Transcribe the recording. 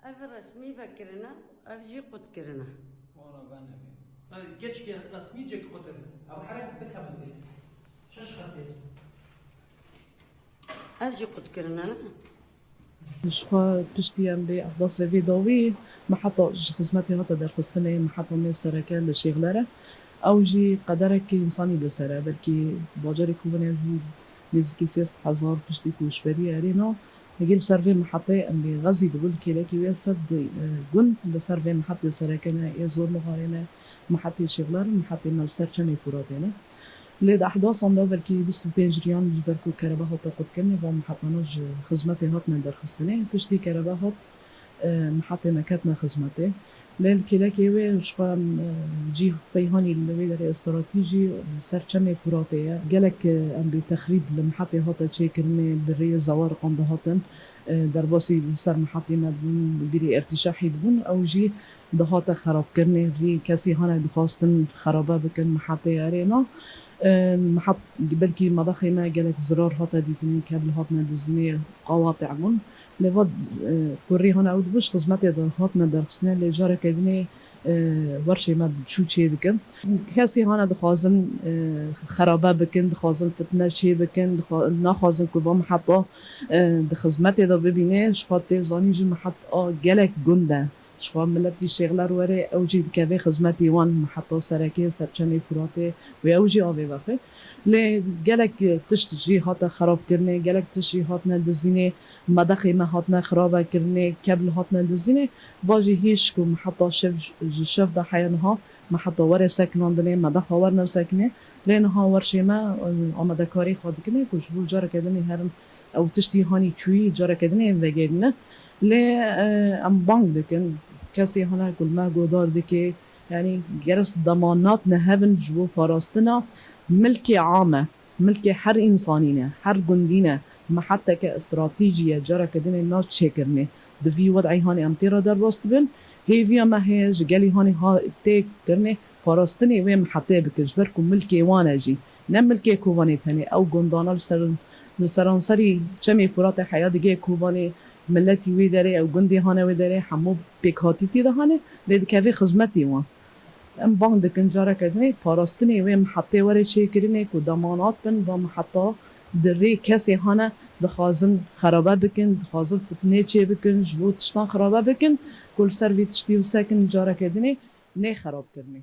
اف رسمي بكرنا اف جي قد كرنا وانا بانبي جيتش رسمي جيك قطر او حركة تكمل شش خطي اف جي قد كرنا شخوا پشتیان به احداث ویداوی محطة خدمتي هتا در خستنه محطة من سرکه لشغلره او جی قدره که انسانی لسره بلکه باجر کوبنه جی نزدیکی 3000 پشتی کوشبری ارینا نجيب سرفي محطة اللي غزي دقول كيلاكي ويصد جن لسرفي محطة سركنا يزور مغارنا محطة شغلار محطة نلسرشني فراتنا لید احداث آن بلکه 25 ریال برکو کربه هات قد کنی و محطناج خدمت هات ندر خستنه پشتی کربه هات محطه مکتنا خدمته لیل کلا کیوه شقا جی پیهانی لوی در استراتیجی سرچم فراته گلک ام به تخریب لمحطه هات چه کرنه بری زوار قنده هاتن در باسی سر محطه مدبون بیری ارتشاحی دبون او جی دهات خراب کرنه ری کسی هانه دخواستن خرابه بکن محطه ارینا محط بلكي مضخي ما قالك زرار هاتا ديتني كابل هاتنا دزني قواطع من لفض كوري هنا عود بش خدمتي هاتنا درخصنا اللي جارة كدني ورشي ما شو شي بكن كاسي هنا دخازن خرابة بكن دخازن فتنة شي بكن ناخازن كوبا محطة دخدمتي دا ببيني شخاطي زاني جي محط قالك جنده شخوا ملتي شغلار وره او جي دكافي خدمتي وان محطة سركي سرچمي فراتي و او جي آوي وقفه لي جالك تشت جي هاتا خراب كرني جالك تشي هاتنا دزيني مدخي ما هاتنا خرابة كرني كابل هاتنا دزيني باجي هيش كو محطة شف دا حيانها محطة وره ساكنان دلي مدخا ورنا ساكنه لينها ورشي ما آمده كاري خاد كنه كوشبو جارة كدني هرم او تشتي هاني چوي جارة كدني وگرنه لي ام بانك دكن کسی هنر کل ما گودار دکی یعنی گرست ضمانات نهبن جبو فراستنا ملك عامة ملك هر إنسانينه هر جندينه محطة كاستراتيجية جرى كدين الناس تشكرني دفي وضعي هاني أمتيرا در راست بن هي فيها ما هي جالي هاني ها تيك كرني فراستني وين محطة بكجبركم ملكي وانا جي نم ملكي كوباني تاني أو جندانا لسرانسري كمي فرات حياة دقي كوباني ملتي ويداري او جندي هانا ويداري حمو بيكاتي تي هاني ليد كافي خدمتي وان ام بان دكن جارة كدني باراستني وين محطة وري شي كرني كو ضمانات بن با محطة دري كاسي هانا دخازن خرابة بكن دخازن فتنة چي بكن جبو تشتان خرابة بكن كل سر في تشتي وساكن جارة كدني ني خراب كرني